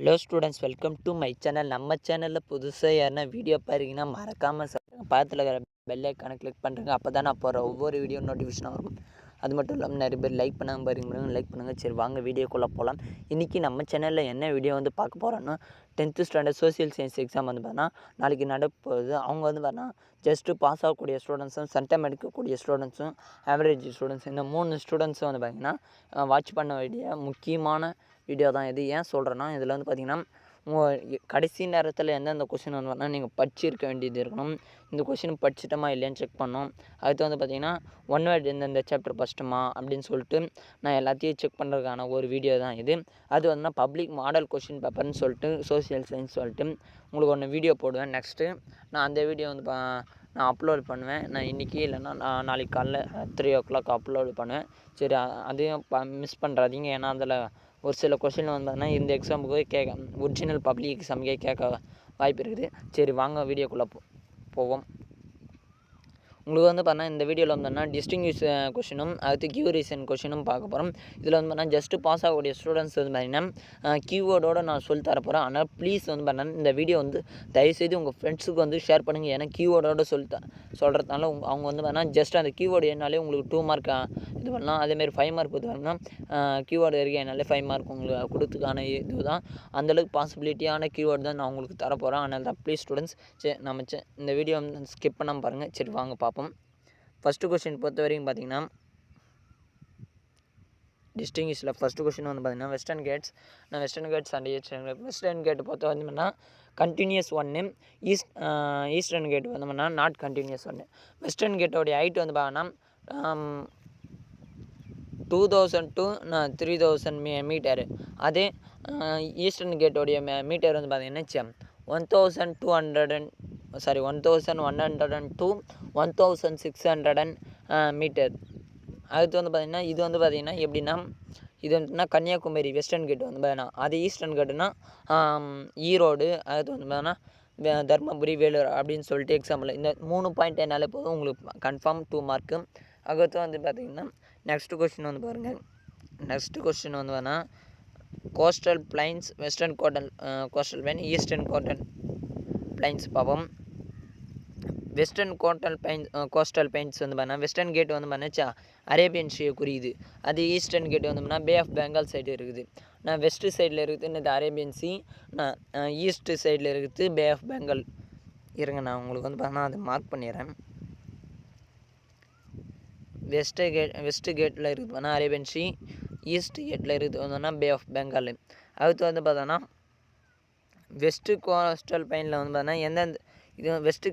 Hello students, welcome to my channel. நம்ம சேனலில் புதுசாக யாருன்னா வீடியோ பாருங்கன்னா மறக்காமல் பக்கத்தில் இருக்கிற பெல் ஐக்கானை கிளிக் பண்ணுறேங்க. அப்போ தான் நான் போகிற ஒவ்வொரு வீடியோ நோட்டிஃபிகேஷன் வரும். அது மட்டும் இல்லாமல் நிறைய பேர் லைக் பண்ணாமல் பாருங்க, லைக் பண்ணுங்கள். சரி வாங்க வீடியோக்குள்ளே போகலாம். இன்றைக்கி நம்ம சேனலில் என்ன வீடியோ பார்க்க போகிறோன்னா 10th standard social science exam பார்த்தீங்கன்னா நாளைக்கு நடப்போகுது. அவங்க பார்த்தீங்கன்னா ஜஸ்ட்டு பாஸ் ஆகக்கூடிய ஸ்டூடெண்ட்ஸும், சென்டம் எடுக்கக்கூடிய ஸ்டூடெண்ட்ஸும், ஆவரேஜ் ஸ்டூடெண்ட்ஸ், இந்த 3 ஸ்டூடெண்ட்ஸும் பார்த்திங்கன்னா வாட்ச் பண்ண வேண்டிய முக்கியமான வீடியோ தான் இது. ஏன் சொல்கிறேன்னா, இதில் பார்த்திங்கன்னா கடைசி நேரத்தில் எந்தெந்த கொஷின் வரணும் நீங்கள் படிச்சிருக்க வேண்டியது இருக்கணும். இந்த கொஷின் படிச்சிட்டோமா இல்லையான்னு செக் பண்ணோம். அடுத்து பார்த்திங்கன்னா ஒன் வேர்ட் எந்தெந்த சாப்டர் படிச்சிட்டோமா அப்படின்னு சொல்லிட்டு நான் எல்லாத்தையும் செக் பண்ணுறதுக்கான ஒரு வீடியோ தான் இது. அது பப்ளிக் மாடல் கொஷின் பேப்பர்னு சொல்லிட்டு சோசியல் சயின்ஸ் சொல்லிட்டு உங்களுக்கு வீடியோ போடுவேன். நெக்ஸ்ட்டு நான் அந்த வீடியோ நான் அப்லோட் பண்ணுவேன். நான் இன்றைக்கி இல்லைன்னா நான் நாளைக்கு காலைல 3 o'clock அப்லோட் பண்ணுவேன். சரி, அதையும் மிஸ் பண்ணுறாதீங்க. ஏன்னா அதில் ஒரு சில கொஷின் பார்த்தீங்கன்னா இந்த எக்ஸாமுக்கு ஒரிஜினல் பப்ளிக் எக்ஸாமுக்கே கேட்க வாய்ப்பு இருக்குது. சரி வாங்க வீடியோக்குள்ளே போவோம். உங்களுக்கு பார்த்தீங்கன்னா இந்த வீடியோவில் வந்தோன்னா டிஸ்டிங்விஷ் கொஷினும் அடுத்து கியூ ரீசன் கொஷினும் பார்க்க போகிறோம். இதில் பார்த்தீங்கன்னா ஜஸ்ட்டு பாஸ் ஆகக்கூடிய ஸ்டூடெண்ட்ஸ் பார்த்தீங்கன்னா கீவேர்டோடு நான் சொல்லி தரப்போகிறேன். ஆனால் ப்ளீஸ் பார்த்தீங்கன்னா இந்த வீடியோ தயவுசெய்து உங்கள் ஃப்ரெண்ட்ஸுக்கு ஷேர் பண்ணுங்கள். ஏன்னா கீவேர்டோடு சொல்கிறதுனால அவங்க பார்த்தீங்கன்னா ஜஸ்ட் அந்த கீவேர்டு என்னாலே உங்களுக்கு 2 மார்க் இது பண்ணலாம். அதேமாதிரி 5 மார்க் பார்த்தீங்கன்னா கீவேர்டு வரைக்கும் என்னாலே 5 மார்க் உங்களுக்கு கொடுத்துக்கான இது தான். அந்தளவுக்கு பாசிபிலிட்டியான கீவேர்டு தான் நான் உங்களுக்கு தரப்போகிறேன். அதனால தான் ப்ளீஸ் ஸ்டூடெண்ட்ஸ் நம்ம இந்த வீடியோ ஸ்கிப் பண்ணாமல் பாருங்கள். சரி வாங்க பார்ப்போம். ஃபஸ்ட்டு கொஸ்டின் பொறுத்த வரைக்கும் பார்த்தீங்கன்னா டிஸ்டிங்கிஷில் ஃபஸ்ட்டு கொஸ்டின் பார்த்தீங்கன்னா வெஸ்டர்ன் கேட்ஸ். நான் Western Ghats and Western Ghat பொறுத்த வந்தோம்னா கண்டினியூஸ் ஒன்று, ஈஸ்டர்ன் கேட் வந்தோம்னா நாட் கண்டினியூஸ் ஒன்று. வெஸ்டர்ன் கேட்டோடைய ஹைட் பார்த்தீங்கன்னா 2000 to 3000 மீட்டரு. அதே ஈஸ்டர்ன் கேட்டோடைய மீட்டர் பார்த்தீங்கன்னா 1100 to 1600 மீட்டர். அடுத்து பார்த்திங்கன்னா இது பார்த்திங்கன்னா எப்படின்னா இது கன்னியாகுமரி வெஸ்டர்ன் கேட் பார்த்தீங்கன்னா. அது ஈஸ்டர்ன் கேட்டுனா ஈரோடு. அடுத்து பார்த்தீங்கன்னா தர்மபுரி, வேலூர் அப்படின்னு சொல்லிட்டு எக்ஸாம்பிள் இந்த 3 பாயிண்ட் என்னாலே போதும் உங்களுக்கு கன்ஃபார்ம் 2 மார்க்கு. அடுத்து பார்த்திங்கன்னா நெக்ஸ்ட் கொஸ்டின் பாருங்கள். நெக்ஸ்ட் கொஸ்டின் பார்த்தீங்கன்னா coastal plains, western coastal plain, eastern plains பார்ப்போம். வெஸ்டர்ன் கோஸ்டல் பிளைன்ஸ் பார்த்தீங்கன்னா வெஸ்டர்ன் கேட் பார்த்தீங்கன்னா அரேபியன் சீயை குறியுது. அது Eastern Ghat Bay of Bengal side இருக்குது. நான் வெஸ்ட்டு சைடில் இருக்குது இந்த அரேபியன் சி, நான் ஈஸ்ட்டு சைடில் இருக்குது பே ஆஃப் பெங்கால். இருங்க நான் உங்களுக்கு பார்த்தீங்கன்னா அதை மார்க் பண்ணிடுறேன். வெஸ்ட்டு கேட்டில் இருக்குது பார்த்தா அரேபியன் சி, ஈஸ்ட் கேட்டில் இருக்குது பே ஆஃப் பெங்கால். அடுத்து பார்த்தோன்னா வெஸ்ட்டு கோஸ்டல் பிளைனில் பார்த்தீங்கன்னா எந்தெந்த இது வெஸ்ட்டு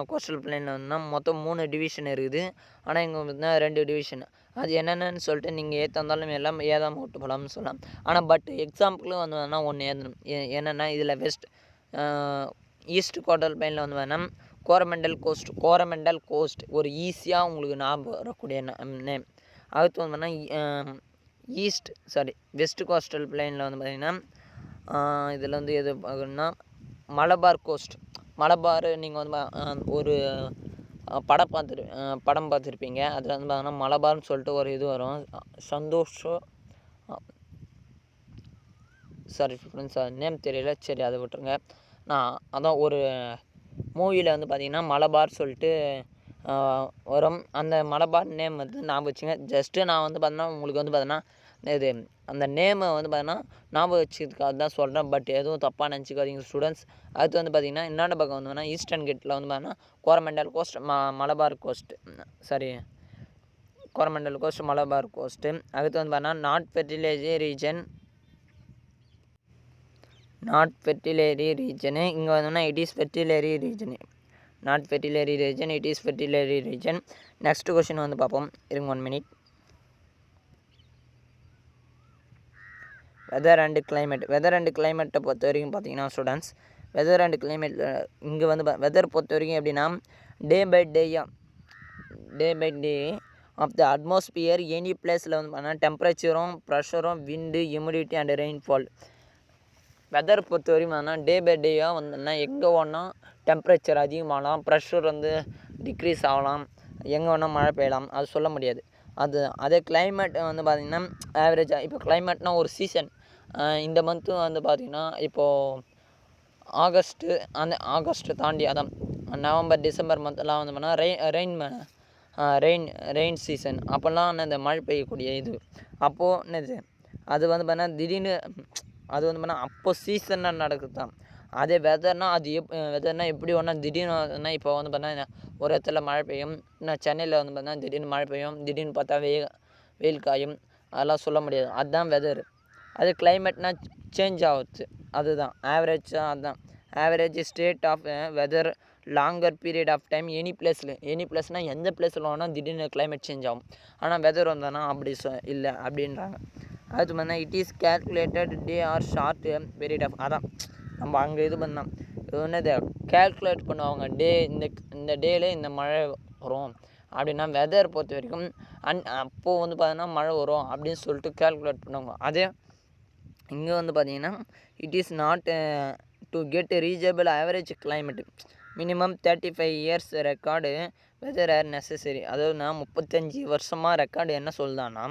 கோஸ்டல் பிளைனில் மொத்தம் 3 டிவிஷன் இருக்குது. ஆனால் இங்கே பார்த்தீங்கன்னா 2 டிவிஷன். அது என்னென்னு சொல்லிட்டு நீங்கள் ஏற்றாந்தாலும் எல்லாம் ஏதாமல் விட்டு போகலாம்னு சொல்லலாம். ஆனால் பட் எக்ஸாம்பிளும் பார்த்தீங்கன்னா ஒன்று ஏற்றணும். என்னென்னா இதில் ஈஸ்ட் கோஸ்டல் பிளைனில் பார்த்தீங்கன்னா கோரமெண்டல் கோஸ்ட் ஒரு ஈஸியாக உங்களுக்கு ஞாபகம் வரக்கூடிய நேம். அடுத்து பார்த்தீங்கன்னா வெஸ்ட் கோஸ்டல் பிளைனில் பார்த்திங்கன்னா இதில் எது பார்க்கணுன்னா மலபார் கோஸ்ட். மலபார் நீங்கள் ஒரு படம் பார்த்துருப்பீங்க. அதில் பார்த்தீங்கன்னா மலபார்னு சொல்லிட்டு ஒரு இது வரும். சாரி ஃப்ரெண்ட்ஸ், நேம் தெரியல. சரி அதை விட்டுருங்க. நான் அதான் ஒரு மூவியில் பார்த்திங்கன்னா மலபார் சொல்லிட்டு வரும். அந்த மலபார் நேம் ஞாபகம் வச்சுங்க. ஜஸ்ட்டு நான் பார்த்தீங்கன்னா உங்களுக்கு பார்த்தீங்கன்னா இது அந்த நேமை பார்த்தீங்கன்னா ஞாபகம் வச்சுக்கிறதுக்காக தான் சொல்கிறேன். பட் எதுவும் தப்பாக நினச்சிக்காதீங்க ஸ்டூடெண்ட்ஸ். அடுத்து பார்த்திங்கன்னா இன்னொரு பக்கம் பார்த்தீங்கன்னா ஈஸ்டர்ன் கேட்டில் பார்த்தீங்கன்னா Coromandel coast, Malabar coast. Coromandel coast, Malabar coast. அடுத்து பார்த்தீங்கன்னா நாட் ஃபெர்டிலரி ரீஜன். இங்கே பார்த்தோம்னா it is fertile region. Not fertile region, it is fertile region. Next question பார்ப்போம். இருங்க 1 minute. வெதர் அண்ட் கிளைமேட்டை பொறுத்த வரைக்கும் பார்த்தீங்கன்னா ஸ்டூடெண்ட்ஸ் வெதர் அண்ட் கிளைமேட் இங்கே வெதர் பொறுத்த வரைக்கும் எப்படின்னா day by day of the atmosphere any பிளேஸில் பார்த்தீங்கன்னா டெம்பரேச்சரும், ப்ரெஷரும், wind, humidity and rainfall. Weather பொறுத்த வரைக்கும் பார்த்தீங்கன்னா டே பை டேயாக எங்கே வேணால் டெம்பரேச்சர் அதிகமாகலாம், ப்ரெஷர் டிக்ரீஸ் ஆகலாம், எங்கே வேணால் மழை பெய்யலாம். அது சொல்ல முடியாது. அதே கிளைமேட் பார்த்திங்கன்னா ஆவரேஜாக இப்போ கிளைமேட்னால் ஒரு சீசன் இந்த மந்த்து வந்து பார்த்திங்கன்னா இப்போது ஆகஸ்ட்டு தாண்டி அதான் நவம்பர் டிசம்பர் மந்த்லாம் வந்து பார்த்தீங்கன்னா ரெயின் சீசன் அப்போல்லாம் இந்த மழை பெய்யக்கூடிய இது அப்போது என்னது அது வந்து பார்த்தீங்கன்னா திடீர்னு அது வந்து பார்த்தீங்கன்னா அப்போ சீசனாக நடக்குது தான். அதே வெதர்னால் அது வெதர்னால் எப்படி ஒன்றா திடீர்னு இப்போ வந்து பார்த்தீங்கன்னா ஒரு இடத்துல மழை பெய்யும், இன்னும் சென்னையில் வந்து பார்த்தீங்கன்னா திடீர்னு மழை பெய்யும், திடீர்னு பார்த்தா வெயில் காயும், அதெல்லாம் சொல்ல முடியாது. அதுதான் வெதர். அது கிளைமேட்னால் சேஞ்ச் ஆகுது, அதுதான் ஆவரேஜாக. அதுதான் average state of weather longer period of time any பிளேஸ்னால் எந்த பிளேஸில் வேணால் திடீர்னு கிளைமேட் சேஞ்ச் ஆகும். ஆனால் வெதர் வந்தோன்னா அப்படி இல்லை அப்படின்றாங்க. அது பார்த்தீங்கன்னா it is calculated day or short period of, அதான் நம்ம அங்கே இது பண்ணோம் என்னது கேல்குலேட் பண்ணுவாங்க டே, இந்த டேலே இந்த மழை வரும் அப்படின்னா வெதர் பொறுத்த வரைக்கும் அப்போது வந்து பார்த்தீங்கன்னா மழை வரும் அப்படின்னு சொல்லிட்டு கேல்குலேட் பண்ணுவாங்க. அதே இங்கே வந்து பார்த்தீங்கன்னா it is not to get reachable average climate minimum 35 years record weather are necessary. அதாவது நான் 35 வருஷமாக ரெக்கார்டு என்ன சொல்லுதான்னா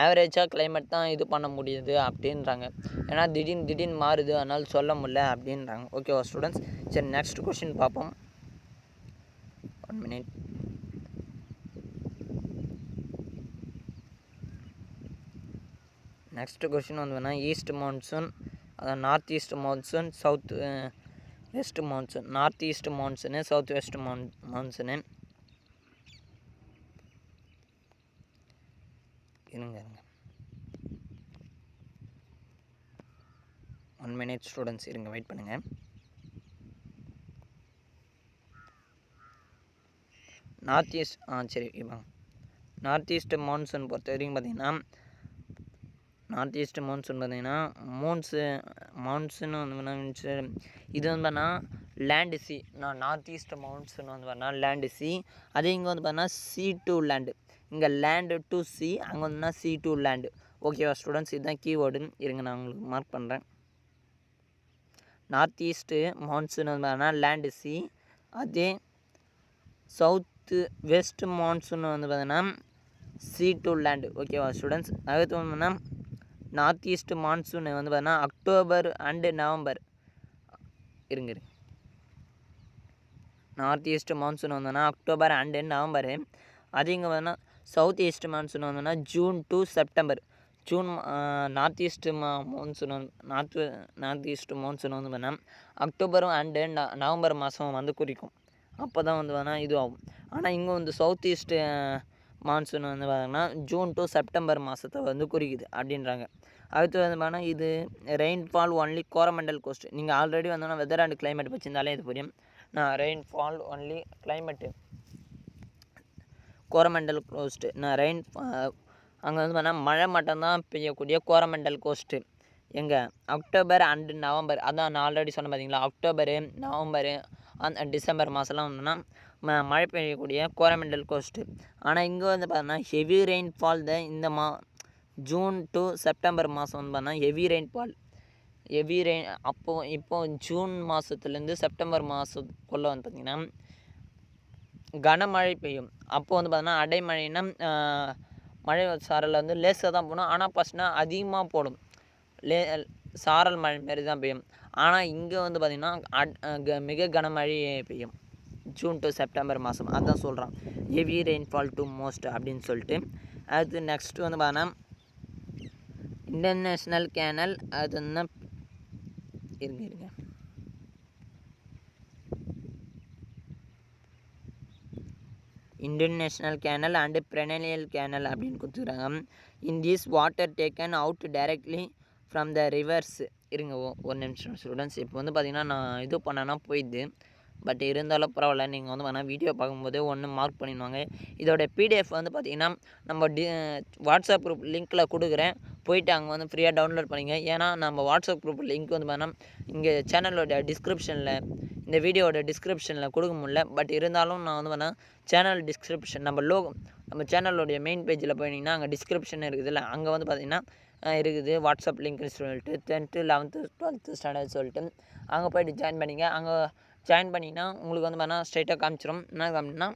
ஆவரேஜாக கிளைமேட் தான் இது பண்ண முடியுது அப்படின்றாங்க. ஏன்னா திடீர்னு மாறுது, அதனால் சொல்ல முடியல அப்படின்றாங்க. ஓகேவா ஸ்டூடெண்ட்ஸ்? சரி, நெக்ஸ்ட் கொஷின் பார்ப்போம். 1 minute. நெக்ஸ்ட் கொஷின் வந்து ஈஸ்ட் மான்சூன், அதான் north east monsoon, south west monsoon. North east monsoon, south west monsoon. இருங்க 1 minute ஸ்டூடெண்ட்ஸ், இருங்க வெயிட் பண்ணுங்கள். நார்த் ஈஸ்ட் சரி இப்போ நார்த் ஈஸ்ட் மான்சூன் பொறுத்த வரைக்கும் பார்த்திங்கன்னா மான்சூன் வந்து இது வந்து பார்த்தீங்கன்னா land sea. North east monsoon வந்து பார்த்தீங்கன்னா லேண்டு சி. அதே இங்கே வந்து பார்த்தீங்கன்னா சி டு லேண்டு. இங்கே லேண்டு டு சி, அங்கே வந்துன்னா சி டு லேண்டு. ஓகேவா ஸ்டூடெண்ட்ஸ்? இதுதான் கீவேர்டு. இருங்க நான் உங்களுக்கு மார்க் பண்ணுறேன். நார்த் ஈஸ்ட்டு மான்சூன் வந்து பார்த்தீங்கன்னா லேண்டு சி. அதே சவுத்து வெஸ்ட் மான்சூன் வந்து பார்த்தீங்கன்னா சி டு லேண்டு. ஓகேவா ஸ்டூடெண்ட்ஸ்? அடுத்து வந்து நார்த் ஈஸ்ட் மான்சூன் வந்து பார்த்தீங்கன்னா அக்டோபர் அண்டு நவம்பர். இருங்க நார்த் ஈஸ்ட் மான்சூன் வந்தோன்னா அக்டோபர் அண்டு நவம்பரு. அது இங்கே பார்த்தீங்கன்னா சவுத் ஈஸ்ட் மான்சூன் வந்தோன்னா June to September. North east monsoon north east monsoon வந்து பார்த்தீங்கன்னா அக்டோபரும் அண்டு நவம்பர் மாதம் வந்து குறிக்கும். அப்போ தான் வந்து பார்த்தீங்கன்னா இது ஆகும். ஆனால் இங்கே வந்து சவுத் ஈஸ்ட்டு மான்சூன் வந்து பார்த்திங்கன்னா ஜூன் டு செப்டம்பர் மாதத்தை வந்து குறிக்குது அப்படின்றாங்க. அடுத்து வந்து பார்த்தீங்கன்னா இது ரெயின்ஃபால் ஒன்லி கோரமண்டல் கோஸ்ட். நீங்கள் ஆல்ரெடி வந்தோன்னா வெதர் அண்ட் கிளைமேட் வச்சுருந்தாலே இது புரியும். Rainfall only climate Coromandel ghost. அங்கே வந்து பார்த்தீங்கன்னா மழை மட்டும்தான் பெய்யக்கூடிய கோரமண்டல் கோஸ்ட்டு எங்கே அக்டோபர் அண்டு நவம்பர். அதான் நான் ஆல்ரெடி சொன்னேன் பார்த்தீங்களா, அக்டோபரு நவம்பரு டிசம்பர் மாதம்லாம் வந்தோன்னா மழை பெய்யக்கூடிய கோரமண்டல் கோஸ்ட்டு. ஆனால் இங்கே வந்து பார்த்தீங்கன்னா ஹெவி ரெயின்ஃபால் தான் இந்த ஜூன் டு செப்டம்பர் மாதம் வந்து பார்த்தீங்கன்னா ஹெவி ரெயின். இப்போது ஜூன் மாதத்துலேருந்து செப்டம்பர் மாதத்துக்குள்ளே வந்து பார்த்திங்கன்னா கனமழை பெய்யும். அப்போது வந்து பார்த்தீங்கன்னா அடைமழைன்னா மழை சாரல் வந்து லேசாக தான் போடும். ஆனால் ஃபஸ்ட்னா அதிகமாக போடும், சாரல் மழை மாரி தான் பெய்யும். ஆனால் இங்கே வந்து பார்த்திங்கன்னா மிக கனமழை பெய்யும் ஜூன் டு செப்டம்பர் மாதம். அதுதான் சொல்கிறான் ஹெவி ரெயின்ஃபால் டு மோஸ்ட் அப்படின்னு சொல்லிட்டு. அடுத்து நெக்ஸ்ட் வந்து பார்த்தீங்கன்னா இன்டர்நேஷ்னல் கேனல். அது வந்து இருங்க international canal and perennial canal அப்படின்னு கொடுத்துருக்காங்க. In this water taken out directly from the reverse. இருங்க ஒரு நிமிஷம் ஸ்டூடெண்ட்ஸ். இப்போ வந்து பார்த்திங்கன்னா நான் இது பண்ணேன்னா போயிடுது, பட் இருந்தாலும் பரவாயில்ல. நீங்கள் வந்து வேணால் வீடியோ பார்க்கும்போது ஒன்று மார்க் பண்ணிடுவாங்க. இதோட பிடிஎஃப் வந்து பார்த்திங்கன்னா நம்ம வாட்ஸ்அப் குரூப் லிங்க்கில் கொடுக்குறேன், போயிட்டு அங்கே வந்து ஃப்ரீயாக டவுன்லோட் பண்ணிங்க. ஏன்னா நம்ம வாட்ஸ்அப் குரூப் லிங்க் வந்து பார்த்தீங்கன்னா இங்கே சேனலோட டிஸ்கிரிப்ஷனில், இந்த வீடியோட டிஸ்கிரிப்ஷனில் கொடுக்க முடியல. பட் இருந்தாலும் நான் வந்து வேணால் சேனல் டிஸ்கிரிப்ஷன் நம்ம சேனலோடைய மெயின் பேஜில் போயிட்டீங்கன்னா அங்கே டிஸ்கிரிப்ஷன் இருக்குதுல்ல, அங்கே வந்து பார்த்திங்கன்னா இருக்குது வாட்ஸ்அப் லிங்க்னு சொல்லிட்டு 10th 11th 12th ஸ்டாண்டர்ட் சொல்லிட்டு அங்கே போய்ட்டு ஜாயின் பண்ணிங்க. அங்கே ஜாயின் பண்ணிங்கன்னா உங்களுக்கு வந்து பார்த்தீங்கன்னா ஸ்ட்ரைட்டாக காமிச்சிடும். என்ன காமினா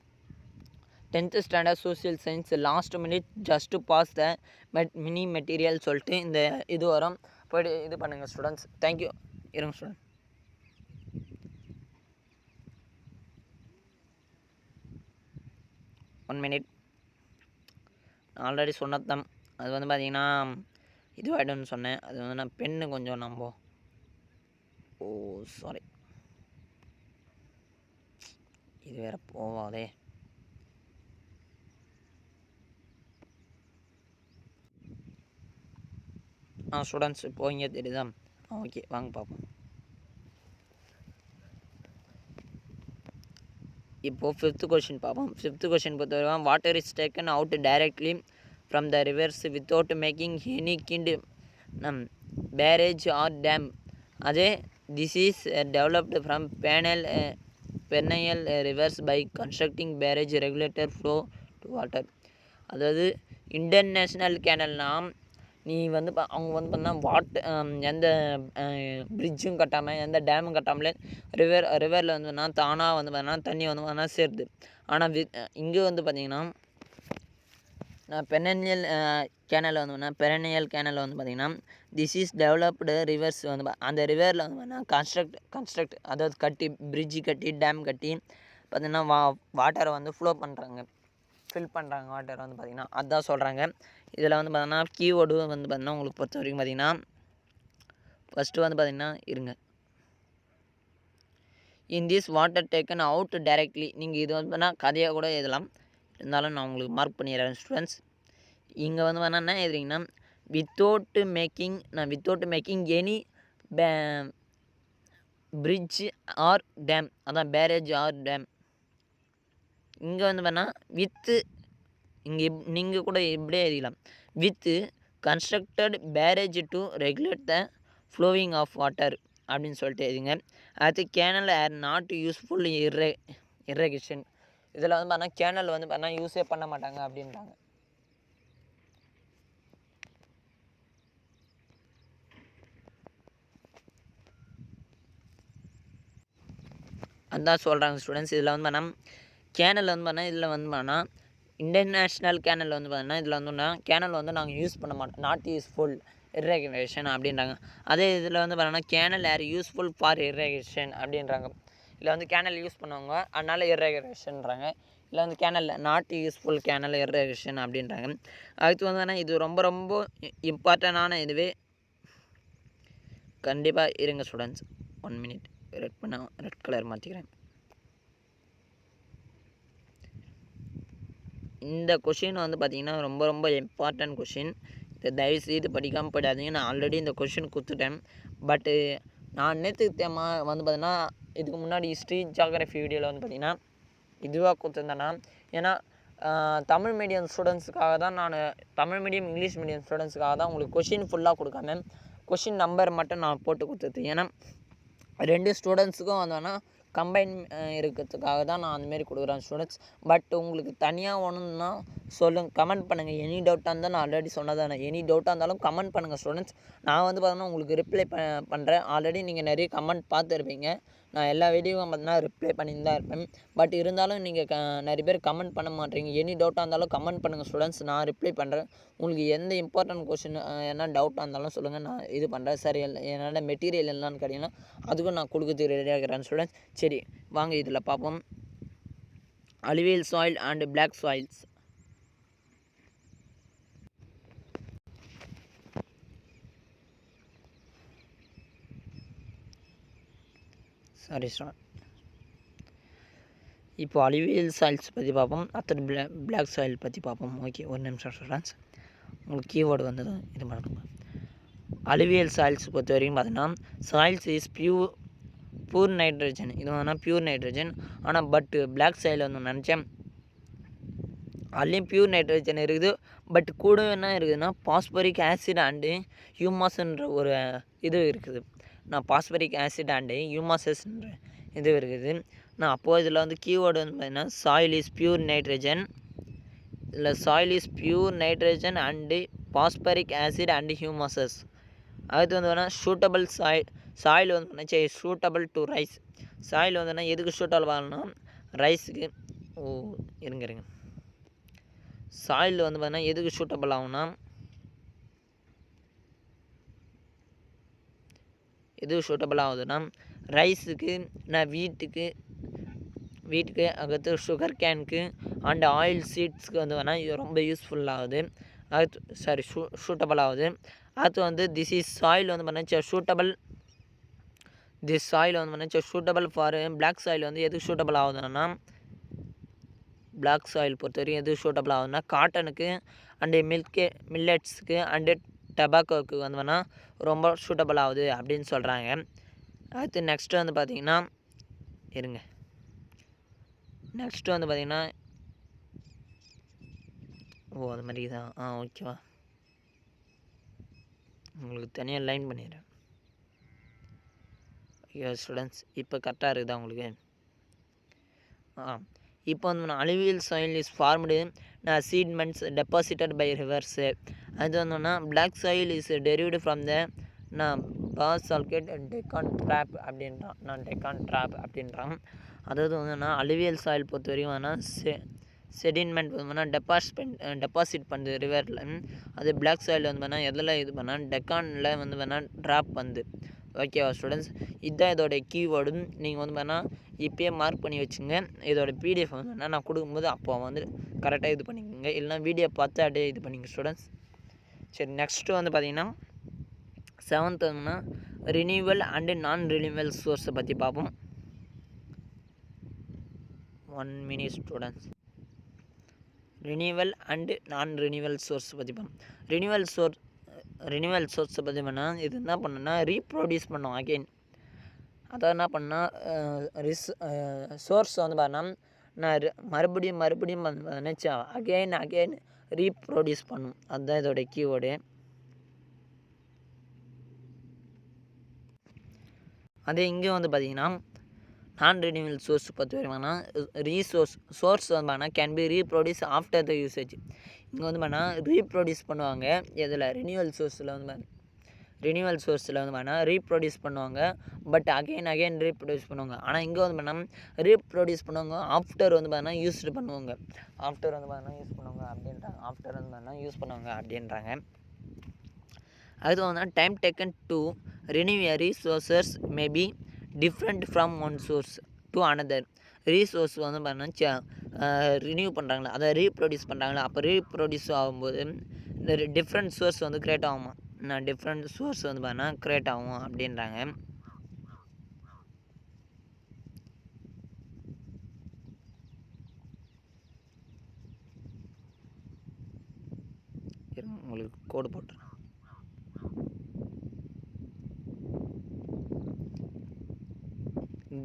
10th standard social science last minute just pass the mini material சொல்லிட்டு இந்த இது வரும். போய்ட்டு இது பண்ணுங்கள் ஸ்டூடெண்ட்ஸ். தேங்க்யூ. இருங்க ஸ்டூடெண்ட். One minute. ஆல்ரெடி சொன்னதான் அது வந்து பார்த்திங்கன்னா இதுவாகிடும்னு சொன்னேன். அது வந்து நான் பெண்ணு கொஞ்சம் நம்ப சாரி இது வேறு போவாதே. ஸ்டூடெண்ட்ஸ் இப்போ இங்கே தெரியுதா? ஓகே வாங்க பார்ப்போம். இப்போது 5th கொஷின் பார்ப்போம். 5th கொஷின் பொறுத்தவரைக்கும் water is taken out directly from the rivers without making any kind barrage or dam. அதே this is developed from perennial rivers by constructing barrage regulator flow to water. அதாவது international கேனல்னால் நீ வந்து அவங்க வந்து பார்த்தீங்கன்னா எந்த பிரிட்ஜும் கட்டாமல் எந்த டேமும் கட்டாமலே ரிவரில் வந்துன்னா தானாக வந்து பார்த்தீங்கன்னா தண்ணி வந்து பார்த்தீங்கன்னா சேருது. ஆனால் இங்கே வந்து பார்த்திங்கன்னா பெரனியல் கேனலில் வந்து பார்த்திங்கன்னா திஸ் இஸ் டெவலப்டு ரிவர்ஸ் வந்து அந்த ரிவரில் வந்து பார்த்தீங்கன்னா கன்ஸ்ட்ரக்ட் அதாவது கட்டி பிரிட்ஜு கட்டி டேம் கட்டி பார்த்திங்கன்னா வாட்டரை வந்து ஃப்ளோ பண்ணுறாங்க, ஃபில் பண்ணுறாங்க வாட்டரை வந்து பார்த்திங்கன்னா. அதுதான் சொல்கிறாங்க. இதில் வந்து பார்த்தீங்கன்னா கீவேர்டு வந்து பார்த்திங்கன்னா உங்களுக்கு பொறுத்த வரைக்கும் பார்த்திங்கன்னா ஃபஸ்ட்டு வந்து பார்த்திங்கன்னா இருங்க. In this water taken out directly. நீங்கள் இது வந்து பார்த்தீங்கன்னா கதையாக கூட எழுதலாம், இருந்தாலும் நான் உங்களுக்கு மார்க் பண்ணிடுறேன் ஸ்டூடெண்ட்ஸ். இங்கே வந்து பார்த்தீங்கன்னா என்ன எழுதுறீங்கன்னா without making any bridge or dam, அதான் பேரேஜ் ஆர் டேம். இங்கே வந்து பார்த்தீங்கன்னா இங்கே நீங்கள் கூட இப்படியே எழுதிக்கலாம், with constructed barrage to regulate the flowing of water அப்படின்னு சொல்லிட்டு எழுதிங்க. அடுத்து canal or not useful irrigation. இதில் வந்து பார்த்தீங்கன்னா கேனல் வந்து பார்த்தீங்கன்னா யூஸே பண்ண மாட்டாங்க அப்படின்றாங்க. அதுதான் சொல்கிறாங்க ஸ்டூடெண்ட்ஸ். இதில் வந்து பார்த்தீங்கன்னா கேனல் வந்து பார்த்தீங்கன்னா இதில் வந்து பார்த்தீங்கன்னா இன்டர்நேஷ்னல் கேனல் வந்து பார்த்தீங்கன்னா இதில் வந்து கேனல் வந்து நாங்கள் யூஸ் பண்ண மாட்டோம், நாட் யூஸ்ஃபுல் இர்ரிகேஷன் அப்படின்றாங்க. அதே இதில் வந்து பார்த்தீங்கன்னா கேனல் ஆர் யூஸ்ஃபுல் ஃபார் இர்ரிகேஷன் அப்படின்றாங்க. இதில் வந்து கேனல் யூஸ் பண்ணுவாங்க அதனால் இர்ரிகேஷன்றாங்க. இல்லை வந்து கேனல் நாட் யூஸ்ஃபுல் கேனல் இர்ரிகேஷன் அப்படின்றாங்க. அடுத்து வந்து பார்த்தீங்கன்னா இது ரொம்ப ரொம்ப இம்பார்ட்டண்டான இதுவே. கண்டிப்பாக இருங்க ஸ்டூடெண்ட்ஸ், 1 மினிட் ரெட் கலர் மாற்றிக்கிறேன். இந்த கொஷின் வந்து பார்த்திங்கன்னா ரொம்ப ரொம்ப இம்பார்ட்டன்ட் கொஷின். இதை தயவுசெய்து படிக்காமல் போயிடாதீங்க. நான் ஆல்ரெடி இந்த கொஷின் கொடுத்துட்டேன். பட்டு நான் நேற்றுக்கு வந்து பார்த்திங்கன்னா இதுக்கு முன்னாடி ஹிஸ்ட்ரி ஜியாகிரஃபி வீடியோவில் வந்து பார்த்திங்கன்னா இதுவாக கொடுத்துருந்தேன்னா, ஏன்னா தமிழ் மீடியம் ஸ்டூடெண்ட்ஸுக்காக தான் நான் தமிழ் மீடியம் இங்கிலீஷ் மீடியம் ஸ்டூடெண்ட்ஸுக்காக தான் உங்களுக்கு கொஷின் ஃபுல்லாக கொடுக்காம கொஷின் நம்பர் மட்டும் நான் போட்டு கொடுத்துருது. ஏன்னா 2 ஸ்டூடெண்ட்ஸுக்கும் வந்தோன்னா கம்பைன் இருக்கிறதுக்காக தான் நான் அந்தமாரி கொடுக்குறேன் ஸ்டூடெண்ட்ஸ். பட் உங்களுக்கு தனியாக ஒன்றுன்னா சொல்லுங்கள், கமெண்ட் பண்ணுங்கள். எனி டவுட்டாக இருந்தால் நான் ஆல்ரெடி சொன்னதானே, எனி டவுட்டாக இருந்தாலும் கமெண்ட் பண்ணுங்கள் ஸ்டூடெண்ட்ஸ். நான் வந்து பார்த்தீங்கன்னா உங்களுக்கு ரிப்ளை பண்ணுறேன். ஆல்ரெடி நீங்கள் நிறைய கமெண்ட் பார்த்துருப்பீங்க. நான் எல்லா வீடியோவும் பார்த்தீங்கன்னா ரிப்ளை பண்ணிட்டு தான் இருப்பேன். பட் இருந்தாலும் நீங்கள் நிறைய பேர் கமெண்ட் பண்ண மாட்டேறீங்க. எனி டவுட்டாக இருந்தாலும் கமெண்ட் பண்ணுங்கள் ஸ்டூடெண்ட்ஸ், நான் ரிப்ளை பண்ணுறேன். உங்களுக்கு எந்த இம்பார்ட்டன்ட் கொஷின் என்ன டவுட்டாக இருந்தாலும் சொல்லுங்கள், நான் இது பண்ணுறேன். சரி, என்னோட மெட்டீரியல் என்னன்னு கேட்டிங்கன்னா அதுக்கும் நான் கொடுக்குறதுக்கு ரெடியாக இருக்கிறேன் ஸ்டூடெண்ட்ஸ். சரி வாங்க இதில் பார்ப்போம். Alluvial soil and black soils. Sorry sir. இப்போ அலுவியல் சாயில்ஸ் பற்றி பார்ப்போம், அடுத்தது பிளாக் சாயில் பற்றி பார்ப்போம். ஓகே, ஒரு நிமிஷம் ஸ்டூடெண்ட்ஸ், உங்களுக்கு கீவேர்டு வந்தது இது பண்ணுங்க. அலுவியல் சாயில்ஸ் பொறுத்த வரைக்கும் பார்த்தீங்கன்னா சாயில்ஸ் இஸ் பியூர் நைட்ரஜன். இது வந்து பியூர் நைட்ரஜன். ஆனால் பட் பிளாக் சாயில் வந்து நினச்சேன் அதுலேயும் பியூர் நைட்ரஜன் இருக்குது. பட் கூட என்ன இருக்குதுன்னா பாஸ்பரிக் ஆசிட் அண்டு ஹியூமாஸ்ன்ற ஒரு இது இருக்குது. நான் பாஸ்பரிக் ஆசிட் அண்டு ஹியூமாசஸ்ன்ற இது இருக்குது. நான் அப்போது இதில் வந்து கீவேர்டு வந்து பார்த்தீங்கன்னா சாயில் இஸ் பியூர் நைட்ரஜன். இதில் soil is pure nitrogen and phosphoric acid and humus. அடுத்து வந்து வேணால் சூட்டபிள் சாயில் வந்து பண்ணாச்சு சூட்டபிள் டு ரைஸ். சாயில் வந்துன்னா எதுக்கு சூட்டபிள் ஆகணும்னா ரைஸுக்கு. இருங்க சாயில் வந்து பார்த்தீங்கன்னா எதுக்கு சூட்டபிள் ஆகும்னா எது சூட்டபிள் ஆகுதுன்னா ரைஸுக்கு, நான் வீட்டுக்கு அடுத்து சுகர் கேனுக்கு அண்ட் ஆயில் சீட்ஸ்க்கு வந்து வேணால் இது ரொம்ப யூஸ்ஃபுல் ஆகுது. அடுத்து சூட்டபிள் ஆகுது. அடுத்து வந்து திஸ் சாயில் வந்து பண்ண சூட்டபிள் ஃபார் பிளாக் சாயில் வந்து எதுக்கு சூட்டபிள் ஆகுதுன்னா பிளாக் சாயில் பொறுத்த வரைக்கும் எது சூட்டபிள் ஆகுதுன்னா காட்டனுக்கு அண்டு மில்லட்ஸுக்கு அண்டு டபாக்கோவுக்கு வந்து வேணால் ரொம்ப சூட்டபிள் ஆகுது அப்படின்னு சொல்கிறாங்க. அடுத்து நெக்ஸ்ட்டு வந்து பார்த்திங்கன்னா அது மாதிரி தான் ஓகேவா, உங்களுக்கு தனியாக லைன் பண்ணிடுறேன். ஓகே ஸ்டூடெண்ட்ஸ், இப்போ கரெக்டாக இருக்குதா உங்களுக்கு? இப்போ வந்து alluvial soil is formed sediments deposited by rivers. அது வந்துன்னா black soil is derived from the basaltic Deccan trap அப்படின்றான். அதாவது வந்துன்னா அலுவியல் சாயில் பொறுத்த வரைக்கும் வேணால் செடின்மெண்ட் வந்து டெபாசிட் பண்ணுது ரிவரில். அது பிளாக் சாயில் வந்து வேணால் எதில் இது பண்ணால் டெக்கானில் வந்து வேணால் ட்ராப் பண்ணுது. ஓகேவா ஸ்டூடெண்ட்ஸ், இதுதான் இதோடைய கீவேர்டு. நீங்கள் வந்து வேணால் இப்போயே மார்க் பண்ணி வச்சுங்க. இதோட பிடிஎஃப் வந்து வேணால் நான் கொடுக்கும்போது அப்போ வந்து கரெக்டாக இது பண்ணிக்கோங்க, இல்லைனா வீடியோ பார்த்து அப்படியே இது பண்ணிங்க ஸ்டூடெண்ட்ஸ். சரி, நெக்ஸ்ட்டு வந்து பார்த்திங்கன்னா 7th வந்துன்னா ரினியூவல் அண்டு நான் ரினியூவல் சோர்ஸை பற்றி பார்ப்போம். 1 minute ஸ்டூடெண்ட்ஸ். ரினியூவல் அண்டு நான் ரினியூவல் சோர்ஸ் பற்றி பார்ப்போம். ரினியூவல் சோர்ஸை பற்றி பண்ணால் இது என்ன பண்ணுன்னா ரீப்ரொடியூஸ் பண்ணோம் அகெயின். அதாவது என்ன பண்ணால் சோர்ஸ் வந்து பார்த்தா நான் மறுபடியும் நினச்சா அகெயின் ரீப்ரொடியூஸ் பண்ணும். அதுதான் இதோட கீவேர்டு. அதே இங்கே வந்து பார்த்திங்கன்னா நான் ரினியூவல் சோர்ஸ் பொறுத்த வரைக்கும்னா சோர்ஸ் வந்து பார்த்தா can be reproduce after the usage. இங்கே வந்து பார்த்தா ரீப்ரொடியூஸ் பண்ணுவாங்க. இதில் ரினியூவல் சோர்ஸில் வந்து பார்த்தா ரீப்ரொடியூஸ் பண்ணுவாங்க, பட் அகெயின் ரீப்ரொடியூஸ் பண்ணுவாங்க. ஆனால் இங்கே வந்து பார்த்தா ரீப்ரொடியூஸ் பண்ணுவாங்க ஆஃப்டர் வந்து பார்த்தா யூஸ் பண்ணுவாங்க அப்படின்றாங்க. அது வந்து time taken to renew a resources may be different from one source to another. Resource வந்து பார்த்தீங்கன்னா ரினியூ பண்ணுறாங்களா, அதை ரீப்ரொடியூஸ் பண்ணுறாங்களா, அப்போ ரீப்ரொடியூஸ் ஆகும்போது இந்த டிஃப்ரெண்ட் சோர்ஸ் வந்து க்ரியேட் ஆகுமா, டிஃப்ரெண்ட் சோர்ஸ் வந்து பார்த்தீங்கன்னா க்ரியேட் ஆகும் அப்படின்றாங்க. உங்களுக்கு கோடு போட்டுறேன்.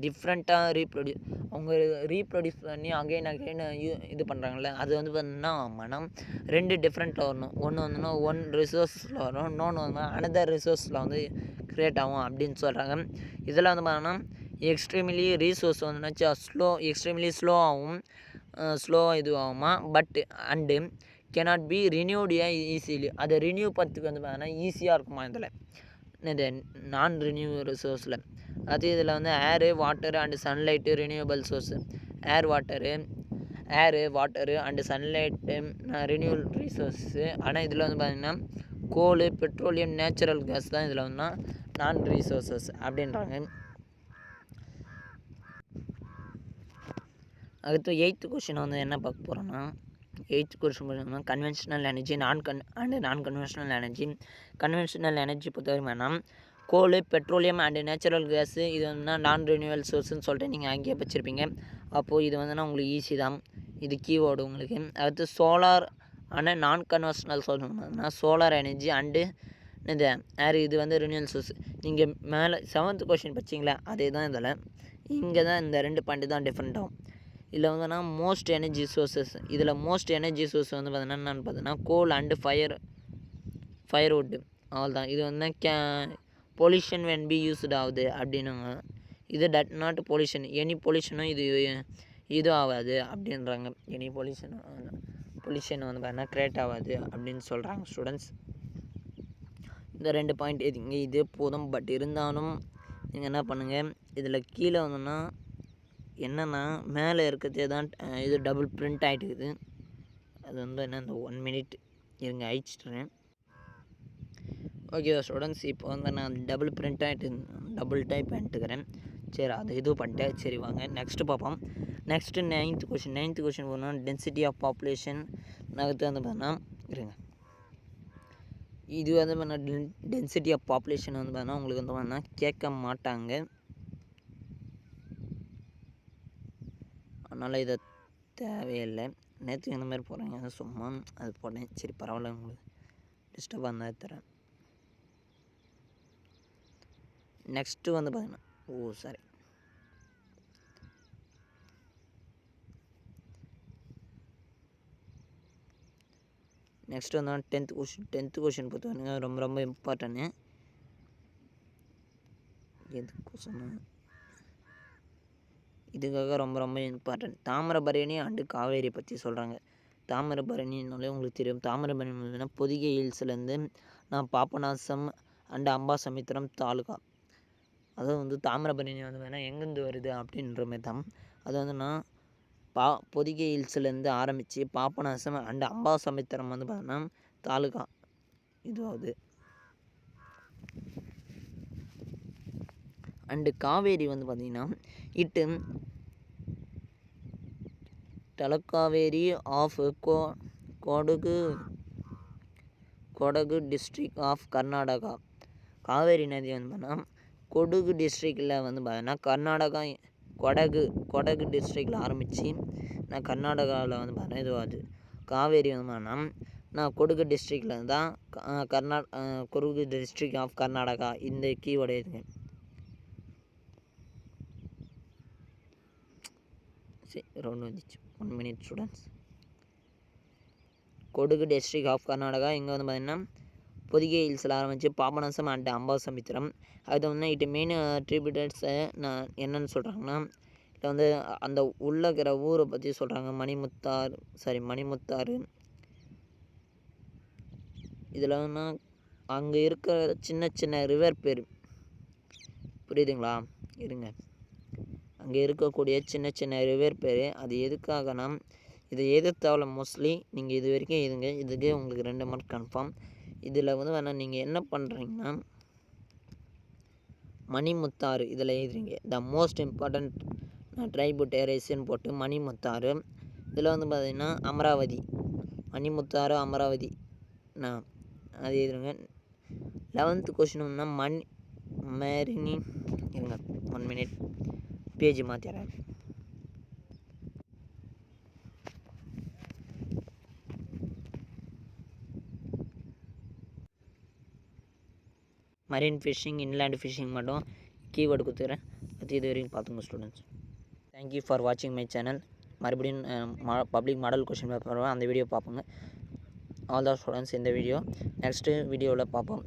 டிஃப்ரெண்ட்டாக ரீப்ரொடியூஸ் பண்ணி அகைன் இது பண்ணுறாங்களே, அது வந்து பார்த்தீங்கன்னா மனம் 2 டிஃப்ரெண்ட்டில் வரணும். ஒன்று வந்துன்னா ஒன் ரிசோர்ஸில் வரும், இன்னொன்று வந்து அனதர் ரிசோர்ஸில் வந்து க்ரியேட் ஆகும் அப்படின்னு சொல்கிறாங்க. இதில் வந்து பார்த்தோன்னா எக்ஸ்ட்ரீம்லி ரீசோர்ஸ் வந்துன்னா எக்ஸ்ட்ரீம்லி ஸ்லோவாக இது ஆகுமா, but and cannot be renewed easily. அதை ரினியூ பண்ணுறதுக்கு வந்து பார்த்தோன்னா ஈஸியாக இருக்குமா இதில் இது நான் ரினியூ ரிசோர்ஸில். அது இதில் வந்து air, water and sunlight renewable source. Air water and sunlight renewal resource. ஆனால் இதில் வந்து பார்த்திங்கன்னா கோல், பெட்ரோலியம், நேச்சுரல் கேஸ் தான் இதில் வந்து நான் ரிசோர்ஸஸ் அப்படின்றாங்க. அடுத்து 8th கொஷின் வந்து என்ன பார்க்க போகிறோன்னா, 8th கொஷின் பார்த்தீங்கன்னா கன்வென்ஷனல் எனர்ஜி நான் கன்வென்ஷனல் எனர்ஜி. கன்வென்ஷனல் எனர்ஜி பொறுத்தவரைக்கும் வேணாம் கோல், பெட்ரோலியம் அண்டு நேச்சுரல் கேஸு இது வந்து நான் ரினியூவல் சோர்ஸ்ன்னு சொல்லிட்டு நீங்கள் அங்கேயே வச்சுருப்பீங்க. அப்போது இது வந்துன்னா உங்களுக்கு ஈஸி தான், இது கீவேர்டு உங்களுக்கு. அடுத்து சோலார் ஆனால் நான் கன்வென்ஷனல் சொல்லணும்னா சோலார் எனர்ஜி அண்டு இந்த ஏர் இது வந்து ரினியூவல் சோர்ஸ். நீங்கள் மேலே 7th கொஷின் படிச்சிங்களா, அதே தான் இதில். இங்கே தான் இந்த 2 பாயிண்ட் தான் டிஃப்ரெண்ட் ஆகும். இதில் வந்துன்னா மோஸ்ட் எனர்ஜி சோர்ஸஸ். இதில் மோஸ்ட் எனர்ஜி சோர்ஸ் வந்து பார்த்தீங்கன்னா கோல் அண்டு ஃபயர்வுட்டு அவ்வளோதான். இது வந்து பொல்யூஷன் வென் பி யூஸ்டு ஆகுது அப்படின்னுங்க. இது டட் நாட் பொல்யூஷன், எனி பொல்யூஷனும் இது ஆகாது அப்படின்றாங்க. எனி பொல்யூஷன் வந்து பார்த்தீங்கன்னா க்ரியேட் ஆகாது அப்படின்னு சொல்கிறாங்க ஸ்டூடெண்ட்ஸ். இந்த 2 பாயிண்ட் இங்கே இதே போதும். பட் இருந்தாலும் நீங்கள் என்ன பண்ணுங்கள், இதில் கீழே வந்தோன்னா என்னென்னா மேலே இருக்கிறதே தான் இது டபுள் பிரிண்ட் ஆகிட்டுக்குது. அது வந்து என்ன இந்த 1 minute இருங்க அழிச்சிட்றேன். ஓகே ஸ்டூடெண்ட்ஸ், இப்போ வந்து நான் டபுள் டைப் பண்ணிட்டுக்கிறேன். சரி, அது இது பண்ணிட்டேன். சரி வாங்க நெக்ஸ்ட்டு பார்ப்போம். நெக்ஸ்ட்டு நைன்த் கொஷின் போனோம்னா டென்சிட்டி ஆஃப் பாப்புலேஷன் நகர்த்து வந்து பார்த்தீங்கன்னா இருங்க. இது வந்து பார்த்தீங்கன்னா டென்சிட்டி ஆஃப் பாப்புலேஷன் வந்து பார்த்தீங்கன்னா உங்களுக்கு வந்து பார்த்தீங்கன்னா கேட்க மாட்டாங்க. அதனால் இதை தேவையில்லை. நேற்று இந்த மாதிரி போகிறாங்க சும்மா அது போட்டேன். சரி பரவாயில்ல, உங்களுக்கு டிஸ்டர்பாக இருந்தால் தரேன். நெக்ஸ்ட்டு வந்து பார்த்தீங்கன்னா நெக்ஸ்ட்டு வந்து 10th கொஷின் பொறுத்தவரைங்க ரொம்ப இம்பார்ட்டன்ட்டு. இதுக்காக ரொம்ப இம்பார்ட்டன்ட். தாமிரபரணி அண்டு காவேரி பற்றி சொல்கிறாங்க. தாமிரபரணினாலே உங்களுக்கு தெரியும். தாமிரபரணி பொதிகை ஹில்ஸ்லேருந்து நான் பாபநாசம் அண்டு அம்பாசமுத்திரம் தாலுகா, அதுவும் வந்து தாமிரபரணி வந்து பார்த்தீங்கன்னா எங்கேருந்து வருது அப்படின்ற மாதிரி தான். அது வந்து நான் பொதிகை ஹில்ஸ்லேருந்து ஆரம்பித்து பாபநாசம் அண்டு அம்பாசமுத்திரம் வந்து பார்த்தீங்கன்னா தாலுகா இதுவாகுது. அண்டு காவேரி வந்து பார்த்திங்கன்னா it Talakaveri of Kodagu district of Karnataka. Kaveri நதி வந்து பார்த்தீங்கன்னா கொடகு டிஸ்ட்ரிக்டில் வந்து பார்த்தீங்கன்னா கர்நாடகா கொடகு டிஸ்ட்ரிக்டில் ஆரம்பித்து நான் கர்நாடகாவில் வந்து பார்த்தீங்கன்னா இதுவாகுது. காவேரி வந்து பார்த்தீங்கன்னா நான் கொடகு டிஸ்ட்ரிக்டில் தான் கொடகு டிஸ்ட்ரிக் ஆஃப் கர்நாடகா இந்த கீவேர்டு இதுங்க. சரி ரவுண்ட் வந்துச்சு. 1 minute students. Kodagu district of Karnataka இங்கே வந்து பார்த்திங்கன்னா பொதிகை ஹில்ஸில் ஆரம்பித்து பாபநாசம் அண்ட் அம்பாசமுத்திரம். அது வந்து இட்டு மெயின் ட்ரிபியூட்டர்ஸை நான் என்னென்னு சொல்கிறாங்கன்னா இதில் வந்து அந்த உள்ள இருக்கிற ஊரை பற்றி சொல்கிறாங்க. மணிமுத்தாறு. இதில் வந்து அங்கே இருக்கிற சின்ன ரிவர் பேர் புரியுதுங்களா? இருங்க, அங்கே இருக்கக்கூடிய சின்ன ரிவர் பேர் அது எதுக்காகனா இதை எதிர்த்தாவில் மோஸ்ட்லி நீங்கள் இது வரைக்கும் இதுக்கே உங்களுக்கு 2 மார்க் கன்ஃபார்ம். இதில் வந்து வேணால் நீங்கள் என்ன பண்ணுறீங்கன்னா மணிமுத்தாறு இதில் எழுதுறீங்க. த மோஸ்ட் இம்பார்ட்டண்ட் ட்ரைபுட்டேரிஸ்ன்னு போட்டு மணிமுத்தாறு. இதில் வந்து பார்த்திங்கன்னா அமராவதி, மணிமுத்தாறு அமராவதி அது எழுதுறீங்க. 11th கொஷின்னா மேரினி இருங்க 1 minute பேஜ் மாற்றிடுறேன். மரீன் ஃபிஷ்ஷிங், இன்லேண்ட் ஃபிஷ்ஷிங் மட்டும் கீவேர்டு கொடுத்துக்கிறேன். அது இது வரைக்கும் பார்த்துங்க ஸ்டூடெண்ட்ஸ். தேங்க்யூ ஃபார் வாட்சிங் மை சேனல். மறுபடியும் பப்ளிக் மாடல் கொஷின் பேப்பர் அந்த வீடியோ பார்ப்போங்க. ஆல் த ஸ்டூடெண்ட்ஸ் இந்த வீடியோ நெக்ஸ்ட்டு வீடியோவில் பார்ப்போம்.